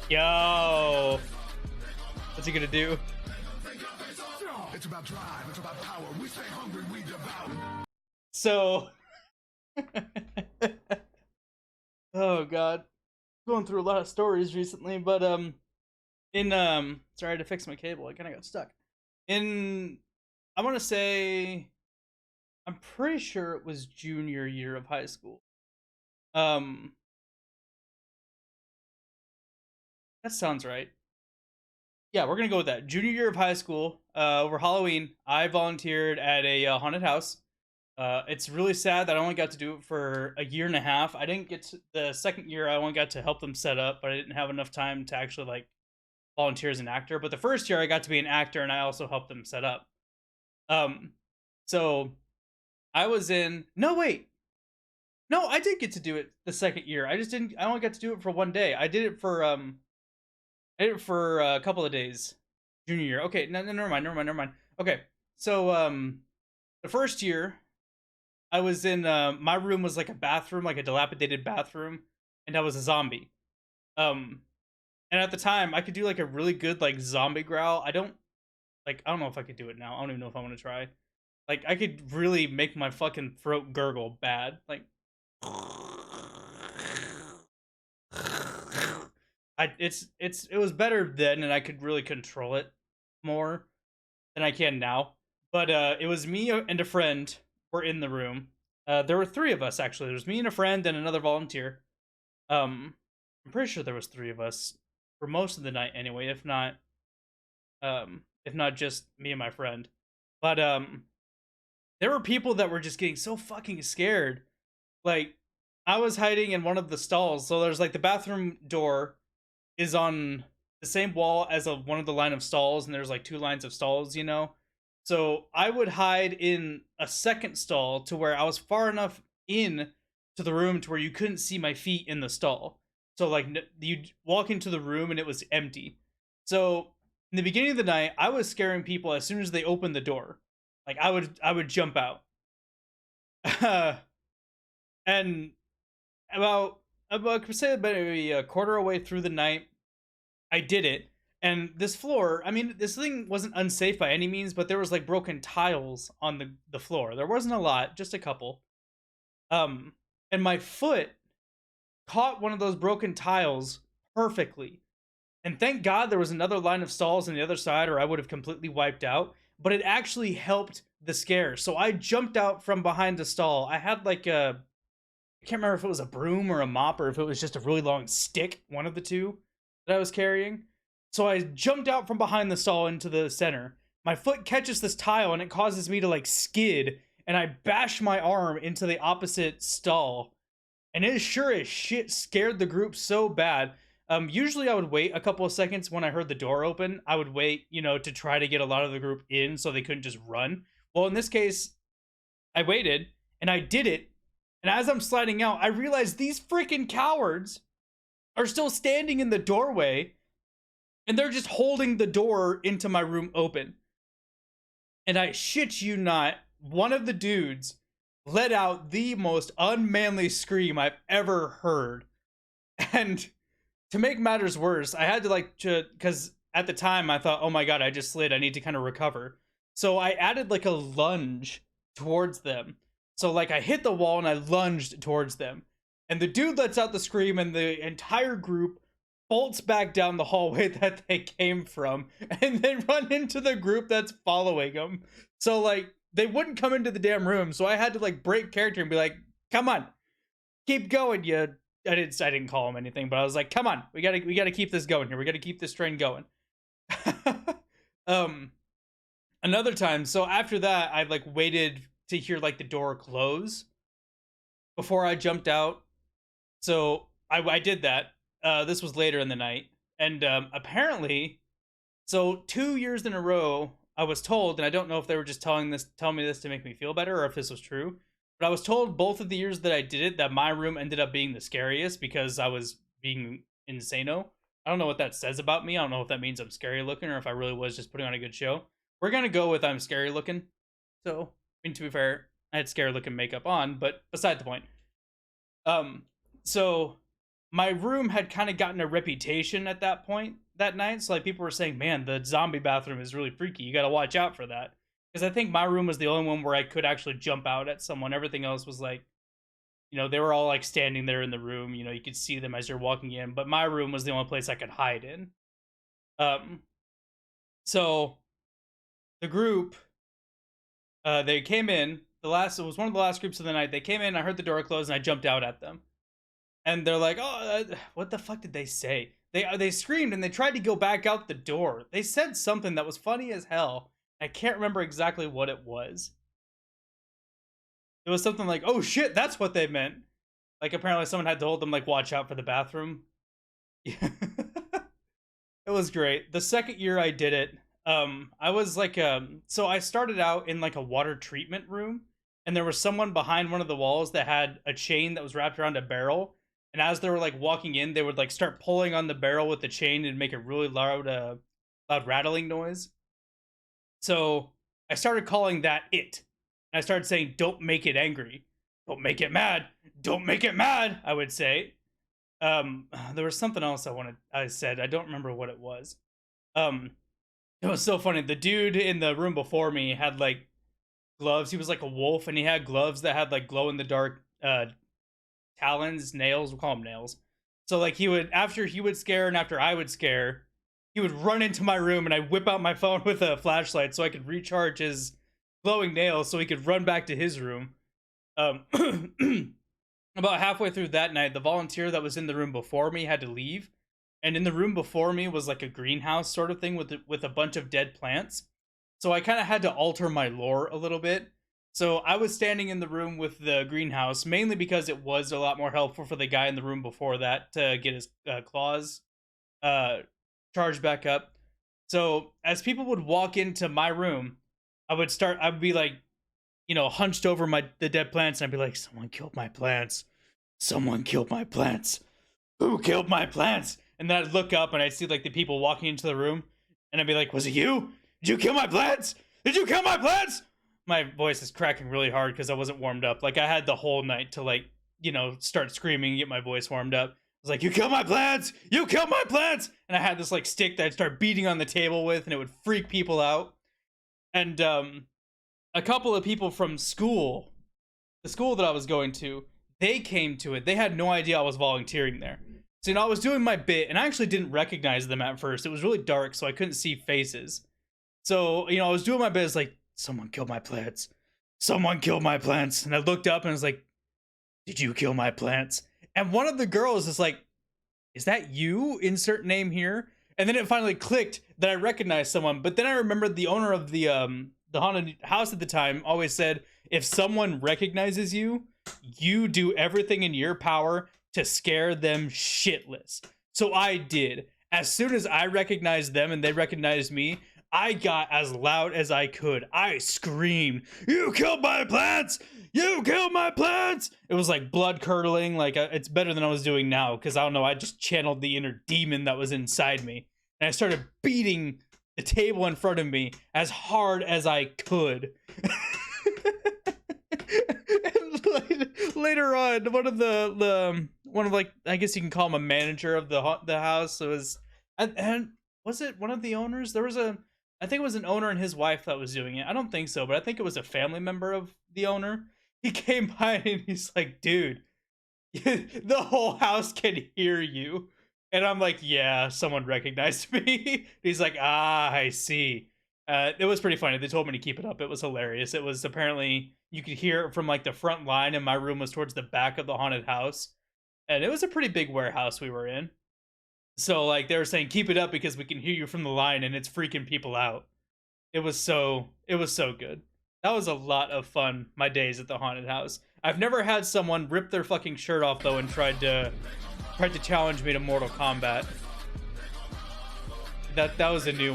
Yo, what's he gonna do? It's about drive, it's about power. We stay hungry, we devour. So, oh god, going through a lot of stories recently, but sorry, I had to fix my cable. I kind of got stuck. In, I want to say, I'm pretty sure it was junior year of high school. Um, that sounds right. Yeah, we're gonna go with that. Junior year of high school. Over Halloween, I volunteered at a haunted house. It's really sad that I only got to do it for a year and a half. I didn't get to the second year. I only got to help them set up, but I didn't have enough time to actually like volunteer as an actor. But the first year, I got to be an actor, and I also helped them set up. Um, so I was in. No, wait. No, I did get to do it the second year. I just didn't. I only got to do it for one day. I did it for a couple of days. Junior year. Okay, no, never mind, never mind. Okay, so the first year I was in my room was like a bathroom, like a dilapidated bathroom, and I was a zombie. Um, and at the time, I could do like a really good like zombie growl. I don't know if I could do it now. I don't even know if I want to try. Like I could really make my fucking throat gurgle bad. Like it was better then, and I could really control it more than I can now. But it was me and a friend were in the room. There were three of us actually. There was me and a friend and another volunteer. I'm pretty sure there was three of us for most of the night anyway, if not just me and my friend. But there were people that were just getting so fucking scared. Like I was hiding in one of the stalls. So there's like the bathroom door is on the same wall as one of the line of stalls, and there's like two lines of stalls, you know. So I would hide in a second stall to where I was far enough in to the room to where you couldn't see my feet in the stall. So like you'd walk into the room and it was empty. So in the beginning of the night, I was scaring people as soon as they opened the door. Like I would jump out. And about say maybe a quarter away through the night, I did it. And this floor, I mean, this thing wasn't unsafe by any means, but there was like broken tiles on the floor. There wasn't a lot, just a couple. Um, and my foot caught one of those broken tiles perfectly. And thank God there was another line of stalls on the other side, or I would have completely wiped out. But it actually helped the scare. So I jumped out from behind the stall. I had like I can't remember if it was a broom or a mop or if it was just a really long stick, one of the two that I was carrying. So I jumped out from behind the stall into the center. My foot catches this tile and it causes me to like skid, and I bash my arm into the opposite stall. And it sure as shit scared the group so bad. Usually I would wait a couple of seconds when I heard the door open. I would wait, you know, to try to get a lot of the group in so they couldn't just run. Well, in this case, I waited and I did it. And as I'm sliding out, I realized these freaking cowards are still standing in the doorway, and they're just holding the door into my room open. And I shit you not, one of the dudes let out the most unmanly scream I've ever heard. And to make matters worse, I had because at the time I thought, oh my god, I just slid. I need to kind of recover. So I added like a lunge towards them. So like I hit the wall and I lunged towards them. And the dude lets out the scream, and the entire group bolts back down the hallway that they came from, and they run into the group that's following them. So like they wouldn't come into the damn room, so I had to like break character and be like, come on, keep going, you. I didn't call him anything, but I was like, come on, we gotta keep this going here. We gotta keep this train going. um Another time, so after that I like waited to hear like the door close before I jumped out. So I did that. This was later in the night, and apparently, so 2 years in a row, I was told, and I don't know if they were just telling me this to make me feel better, or if this was true, but I was told both of the years that I did it that my room ended up being the scariest because I was being insano. I don't know what that says about me. I don't know if that means I'm scary looking or if I really was just putting on a good show. We're gonna go with I'm scary looking. So, I mean, to be fair, I had scary looking makeup on, but beside the point. Um, so my room had kind of gotten a reputation at that point that night. So like people were saying, man, the zombie bathroom is really freaky. You got to watch out for that. Because I think my room was the only one where I could actually jump out at someone. Everything else was like, they were all like standing there in the room. You could see them as you're walking in. But my room was the only place I could hide in. So the group, they came in. It was one of the last groups of the night. They came in. I heard the door close, and I jumped out at them. And they're like, "Oh, what the fuck did they say?" They screamed and they tried to go back out the door. They said something that was funny as hell. I can't remember exactly what it was. It was something like, "Oh shit, that's what they meant." Like apparently someone had told them like, "Watch out for the bathroom." Yeah. It was great. The second year I did it, I was like, so I started out in like a water treatment room, and there was someone behind one of the walls that had a chain that was wrapped around a barrel. And as they were like walking in, they would like start pulling on the barrel with the chain and make a really loud rattling noise. So I started calling that it. And I started saying, "Don't make it angry. Don't make it mad. Don't make it mad," I would say. There was something else I said. I don't remember what it was. It was so funny. The dude in the room before me had like gloves. He was like a wolf, and he had gloves that had like glow in the dark talons, nails. We'll call them nails. So like after he would scare and after I would scare, he would run into my room, and I'd whip out my phone with a flashlight so I could recharge his glowing nails so he could run back to his room. About halfway through that night, the volunteer that was in the room before me had to leave. And in the room before me was like a greenhouse sort of thing with a bunch of dead plants. So I kind of had to alter my lore a little bit. So I was standing in the room with the greenhouse, mainly because it was a lot more helpful for the guy in the room before that to get his claws charged back up. So as people would walk into my room, I would be like, hunched over the dead plants, and I'd be like, "Someone killed my plants. Someone killed my plants. Who killed my plants?" And then I'd look up and I'd see like the people walking into the room, and I'd be like, "Was it you? Did you kill my plants? Did you kill my plants?" My voice is cracking really hard because I wasn't warmed up. Like I had the whole night to like, start screaming and get my voice warmed up. I was like, "You killed my plants! You killed my plants!" And I had this like stick that I'd start beating on the table with, and it would freak people out. And a couple of people from the school that I was going to, they came to it. They had no idea I was volunteering there. So, I was doing my bit, and I actually didn't recognize them at first. It was really dark, so I couldn't see faces. So, I was doing my bit. It's like, "Someone killed my plants. Someone killed my plants." And I looked up and I was like, "Did you kill my plants?" And one of the girls is like, "Is that you? Insert name here." And then it finally clicked that I recognized someone. But then I remembered the owner of the haunted house at the time always said, if someone recognizes you, you do everything in your power to scare them shitless. So I did. As soon as I recognized them and they recognized me, I got as loud as I could. I screamed, "You killed my plants! You killed my plants!" It was like blood curdling. Like it's better than I was doing now because I don't know. I just channeled the inner demon that was inside me, and I started beating the table in front of me as hard as I could. And later on, one of like, I guess you can call him a manager of the house. It was, and was it one of the owners? I think it was an owner and his wife that was doing it. I don't think so, but I think it was a family member of the owner. He came by and he's like, "Dude, the whole house can hear you." And I'm like, "Yeah, someone recognized me." He's like, "Ah, I see." It was pretty funny. They told me to keep it up. It was hilarious. It was apparently, you could hear it from like the front line, and my room was towards the back of the haunted house. And it was a pretty big warehouse we were in. So like they were saying, "Keep it up because we can hear you from the line," and it's freaking people out. It was so good. That was a lot of fun, my days at the haunted house. I've never had someone rip their fucking shirt off though and tried to challenge me to Mortal Kombat. That was a new